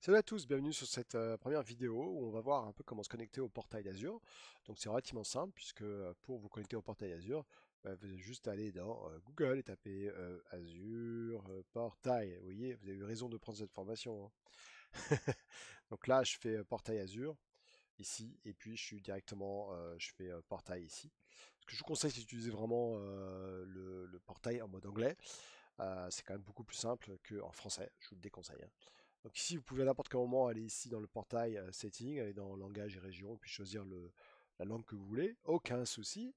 Salut à tous, bienvenue sur cette première vidéo où on va voir un peu comment se connecter au portail d'Azure. Donc c'est relativement simple puisque pour vous connecter au portail Azure, vous avez juste aller dans Google et taper Azure portail. Vous voyez, vous avez eu raison de prendre cette formation, hein. Donc là, je fais portail Azure ici et puis je suis directement, je fais portail ici. Ce que je vous conseille, c'est d'utiliser vraiment le portail en mode anglais. C'est quand même beaucoup plus simple qu'en français, je vous le déconseille, hein. Donc ici, vous pouvez à n'importe quel moment aller ici dans le portail Setting, aller dans Langage et Région, puis choisir la langue que vous voulez, aucun souci.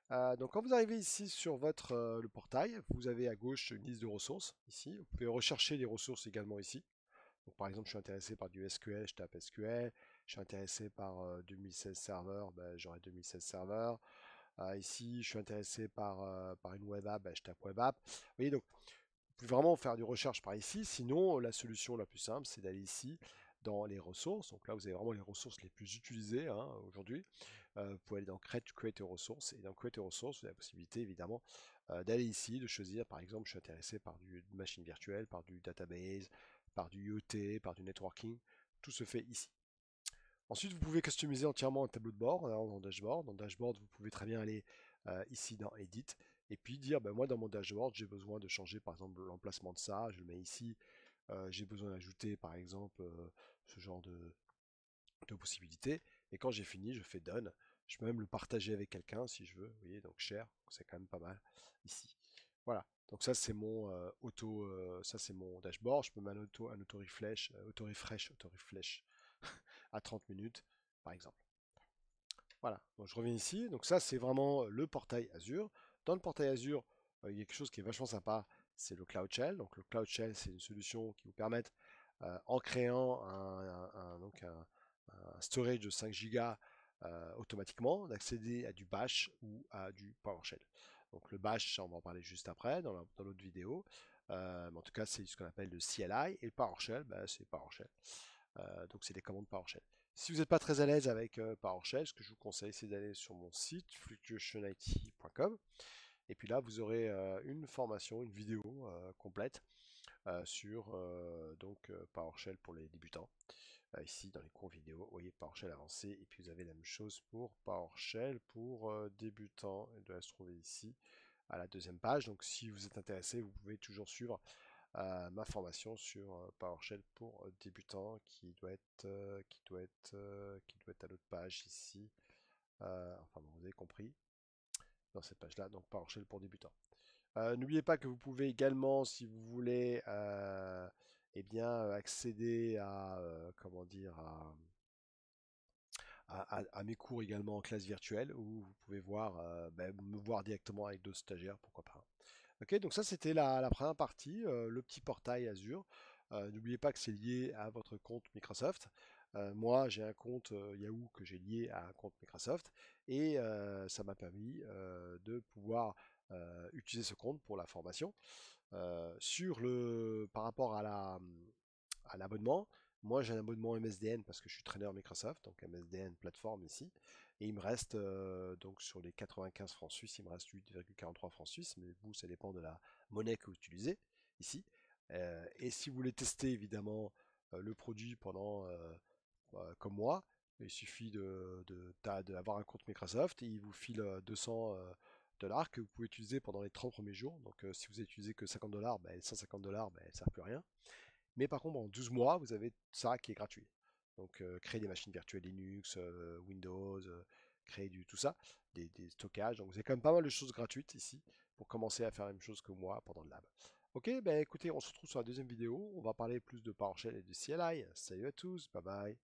Donc quand vous arrivez ici sur le portail, vous avez à gauche une liste de ressources, ici. Vous pouvez rechercher les ressources également ici. Donc par exemple, je suis intéressé par du SQL, je tape SQL. Je suis intéressé par 2016 serveurs, ben, j'aurai 2016 serveurs. Ici, je suis intéressé par une web app, ben, je tape web app. Vous voyez, donc vous pouvez vraiment faire du recherche par ici. Sinon, la solution la plus simple, c'est d'aller ici dans les ressources. Donc là, vous avez vraiment les ressources les plus utilisées, hein, aujourd'hui. Vous pouvez aller dans Create a Resource. Et dans Create a Resource, vous avez la possibilité, évidemment, d'aller ici, de choisir, par exemple, je suis intéressé par du machine virtuelle, par du database, par du IoT, par du networking. Tout se fait ici. Ensuite, vous pouvez customiser entièrement un tableau de bord, hein, dans Dashboard. Dans Dashboard, vous pouvez très bien aller ici dans Edit et puis dire, ben, moi dans mon dashboard, j'ai besoin de changer par exemple l'emplacement de ça, je le mets ici. J'ai besoin d'ajouter par exemple ce genre de possibilités. Et quand j'ai fini, je fais Done. Je peux même le partager avec quelqu'un si je veux. Vous voyez, donc share, c'est quand même pas mal ici. Voilà. Donc ça c'est mon ça c'est mon dashboard. Je peux mettre un auto refresh à 30 minutes par exemple. Voilà, donc je reviens ici. Donc ça, c'est vraiment le portail Azure. Dans le portail Azure, il y a quelque chose qui est vachement sympa, c'est le Cloud Shell. Donc le Cloud Shell, c'est une solution qui vous permet, en créant un storage de 5 gigas automatiquement, d'accéder à du Bash ou à du PowerShell. Donc le Bash, ça, on va en parler juste après dans l'autre vidéo. Mais en tout cas, c'est ce qu'on appelle le CLI. Et le PowerShell, bah, c'est PowerShell. Donc c'est des commandes PowerShell. Si vous n'êtes pas très à l'aise avec PowerShell, ce que je vous conseille, c'est d'aller sur mon site fluctuationit.com. Et puis là, vous aurez une formation, une vidéo complète sur PowerShell pour les débutants. Ici, dans les cours vidéo, vous voyez PowerShell avancé. Et puis vous avez la même chose pour PowerShell pour débutants. Elle doit se trouver ici à la deuxième page. Donc si vous êtes intéressé, vous pouvez toujours suivre ma formation sur PowerShell pour débutants qui doit être à l'autre page ici. Enfin bon, vous avez compris dans cette page là, donc PowerShell pour débutants. N'oubliez pas que vous pouvez également, si vous voulez, eh bien, accéder à, comment dire, à mes cours également en classe virtuelle où vous pouvez voir, ben, me voir directement avec d'autres stagiaires, pourquoi pas. Ok, donc ça c'était la première partie, le petit portail Azure. N'oubliez pas que c'est lié à votre compte Microsoft. Moi j'ai un compte Yahoo que j'ai lié à un compte Microsoft et ça m'a permis de pouvoir utiliser ce compte pour la formation. Par rapport à l'abonnement, moi j'ai un abonnement MSDN parce que je suis trainer Microsoft, donc MSDN plateforme ici, et il me reste donc sur les 95 francs suisses, il me reste 8,43 francs suisses, mais vous ça dépend de la monnaie que vous utilisez ici. Et si vous voulez tester évidemment le produit comme moi, il suffit d'avoir un compte Microsoft et il vous file 200 dollars que vous pouvez utiliser pendant les 30 premiers jours. Donc si vous utilisez que 50 dollars, ben, 150 dollars, ben, ça ne sert plus à rien. Mais par contre, en 12 mois, vous avez ça qui est gratuit. Donc, créer des machines virtuelles Linux, Windows, créer tout ça, des stockages. Donc, vous avez quand même pas mal de choses gratuites ici pour commencer à faire la même chose que moi pendant le lab. Ok, ben écoutez, on se retrouve sur la deuxième vidéo. On va parler plus de PowerShell et de CLI. Salut à tous, bye bye.